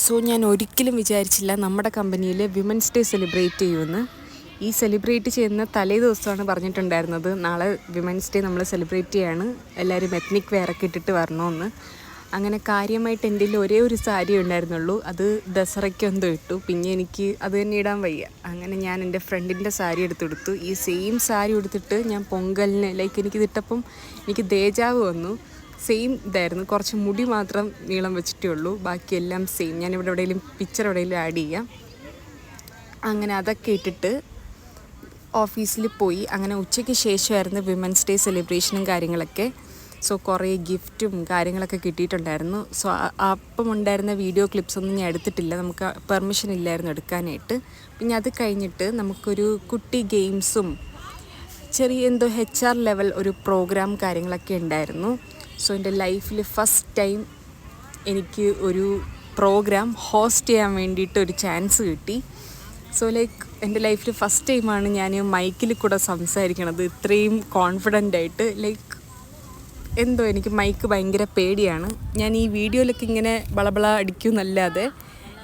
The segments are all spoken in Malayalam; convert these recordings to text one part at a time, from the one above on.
സോ ഞാൻ ഒരിക്കലും വിചാരിച്ചില്ല നമ്മുടെ കമ്പനിയിൽ വിമൻസ് ഡേ സെലിബ്രേറ്റ് ചെയ്യുമെന്ന്. ഈ സെലിബ്രേറ്റ് ചെയ്യുന്ന തലേ ദിവസമാണ് പറഞ്ഞിട്ടുണ്ടായിരുന്നത്, നാളെ വിമൻസ് ഡേ നമ്മൾ സെലിബ്രേറ്റ് ചെയ്യാണ്, എല്ലാവരും എത്നിക് വെയറൊക്കെ ഇട്ടിട്ട് വരണമെന്ന്. അങ്ങനെ കാര്യമായിട്ട് എൻ്റെ കയ്യിൽ ഒരേ ഒരു സാരി ഉണ്ടായിരുന്നുള്ളൂ, അത് ദസറയ്ക്കെന്തോ ഇട്ടു. പിന്നെ എനിക്ക് അത് തന്നെ ഇടാൻ വയ്യ. അങ്ങനെ ഞാൻ എൻ്റെ ഫ്രണ്ടിൻ്റെ സാരി എടുത്തെടുത്തു. ഈ സെയിം സാരി എടുത്തിട്ട് ഞാൻ പൊങ്കലിന് എനിക്കിതിട്ടപ്പം എനിക്ക് ദേജാവ് വന്നു. സെയിം ഇതായിരുന്നു, കുറച്ച് മുടി മാത്രം നീളം വെച്ചിട്ടേ ഉള്ളൂ, ബാക്കിയെല്ലാം സെയിം. ഞാനിവിടെ എവിടെയെങ്കിലും പിക്ചർ എവിടെയെങ്കിലും ആഡ് ചെയ്യാം. അങ്ങനെ അതൊക്കെ ഇട്ടിട്ട് ഓഫീസിൽ പോയി. അങ്ങനെ ഉച്ചയ്ക്ക് ശേഷമായിരുന്നു വിമൻസ് ഡേ സെലിബ്രേഷനും കാര്യങ്ങളൊക്കെ. സോ കുറേ ഗിഫ്റ്റും കാര്യങ്ങളൊക്കെ കിട്ടിയിട്ടുണ്ടായിരുന്നു. സോ അപ്പം ഉണ്ടായിരുന്ന വീഡിയോ ക്ലിപ്സൊന്നും ഞാൻ എടുത്തിട്ടില്ല, നമുക്ക് പെർമിഷൻ ഇല്ലായിരുന്നു എടുക്കാനായിട്ട്. പിന്നെ അത് കഴിഞ്ഞിട്ട് നമുക്കൊരു കുട്ടി ഗെയിംസും ചെറിയ എന്തോ HR ലെവൽ ഒരു പ്രോഗ്രാം കാര്യങ്ങളൊക്കെ ഉണ്ടായിരുന്നു. സോ എൻ്റെ ലൈഫിൽ ഫസ്റ്റ് ടൈം എനിക്ക് ഒരു പ്രോഗ്രാം ഹോസ്റ്റ് ചെയ്യാൻ വേണ്ടിയിട്ട് ഒരു ചാൻസ് കിട്ടി. സോ എൻ്റെ ലൈഫിൽ ഫസ്റ്റ് ടൈമാണ് ഞാൻ മൈക്കിൽ കൂടെ സംസാരിക്കണത് ഇത്രയും കോൺഫിഡൻ്റ് ആയിട്ട്. എന്തോ എനിക്ക് മൈക്ക് ഭയങ്കര പേടിയാണ്. ഞാൻ ഈ വീഡിയോയിലൊക്കെ ഇങ്ങനെ ബളബള അടിക്കുമെന്നല്ലാതെ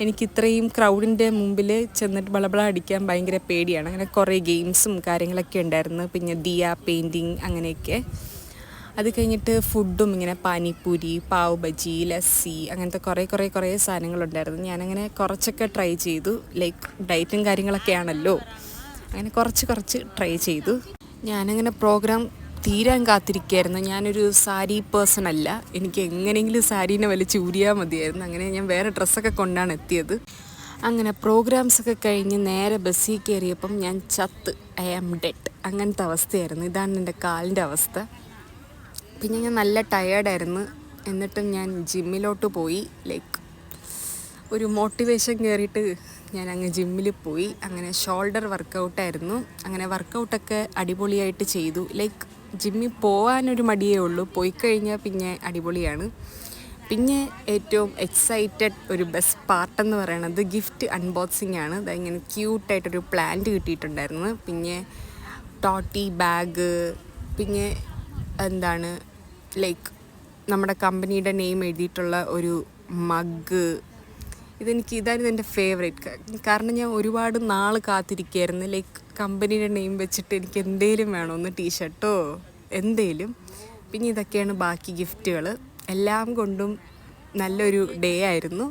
എനിക്ക് ഇത്രയും ക്രൗഡിൻ്റെ മുമ്പിൽ ചെന്നിട്ട് ബളബള അടിക്കാൻ ഭയങ്കര പേടിയാണ്. അങ്ങനെ കുറേ ഗെയിംസും കാര്യങ്ങളൊക്കെ ഉണ്ടായിരുന്നു. പിന്നെ ദിയ പെയിൻറ്റിങ് അങ്ങനെയൊക്കെ. അത് കഴിഞ്ഞിട്ട് ഫുഡും ഇങ്ങനെ പാനിപ്പൂരി, പാവ് ബജി, ലസ്സി അങ്ങനത്തെ കുറേ സാധനങ്ങളുണ്ടായിരുന്നു. ഞാനങ്ങനെ കുറച്ചൊക്കെ ട്രൈ ചെയ്തു. ഡയറ്റും കാര്യങ്ങളൊക്കെ ആണല്ലോ, അങ്ങനെ കുറച്ച് ട്രൈ ചെയ്തു. ഞാനങ്ങനെ പ്രോഗ്രാം തീരാൻ കാത്തിരിക്കുകയായിരുന്നു. ഞാനൊരു സാരി പേഴ്സൺ അല്ല, എനിക്ക് എങ്ങനെയെങ്കിലും സാരീനെ വലിച്ച് ഊരിയാൽ മതിയായിരുന്നു. അങ്ങനെ ഞാൻ വേറെ ഡ്രസ്സൊക്കെ കൊണ്ടാണ് എത്തിയത്. അങ്ങനെ പ്രോഗ്രാംസൊക്കെ കഴിഞ്ഞ് നേരെ ബസ്സിൽ കയറിയപ്പം ഞാൻ ചത്ത്, ഐ ആം ഡെഡ്, അങ്ങനത്തെ അവസ്ഥയായിരുന്നു. ഇതാണ് എൻ്റെ കാലിൻ്റെ അവസ്ഥ. പിന്നെ ഞാൻ നല്ല ടയേർഡായിരുന്നു. എന്നിട്ടും ഞാൻ ജിമ്മിലോട്ട് പോയി. ഒരു മോട്ടിവേഷൻ കയറിയിട്ട് ഞാൻ അങ്ങ് ജിമ്മിൽ പോയി. അങ്ങനെ ഷോൾഡർ വർക്കൗട്ടായിരുന്നു. അങ്ങനെ വർക്കൗട്ടൊക്കെ അടിപൊളിയായിട്ട് ചെയ്തു. ജിമ്മിൽ പോകാനൊരു മടിയേ ഉള്ളൂ, പോയി കഴിഞ്ഞാൽ പിന്നെ അടിപൊളിയാണ്. പിന്നെ ഏറ്റവും എക്സൈറ്റഡ് ഒരു ബെസ്റ്റ് പാർട്ടെന്ന് പറയുന്നത് ഗിഫ്റ്റ് അൺബോക്സിങ് ആണ്. ഇങ്ങനെ ക്യൂട്ടായിട്ടൊരു പ്ലാന്റ് കിട്ടിയിട്ടുണ്ടായിരുന്നു. പിന്നെ ടോട്ടി ബാഗ്, പിന്നെ എന്താണ് നമ്മുടെ കമ്പനിയുടെ നെയിം എഴുതിയിട്ടുള്ള ഒരു മഗ്. ഇതായിരുന്നു എൻ്റെ ഫേവറേറ്റ്. കാരണം ഞാൻ ഒരുപാട് നാൾ കാത്തിരിക്കുകയായിരുന്നു. കമ്പനിയുടെ നെയിം വെച്ചിട്ട് എനിക്ക് എന്തേലും വേണം, ഒന്ന് ടീഷർട്ടോ എന്തേലും. പിന്നെ ഇതൊക്കെയാണ് ബാക്കി ഗിഫ്റ്റുകൾ. എല്ലാം കൊണ്ടും നല്ലൊരു ഡേ ആയിരുന്നു.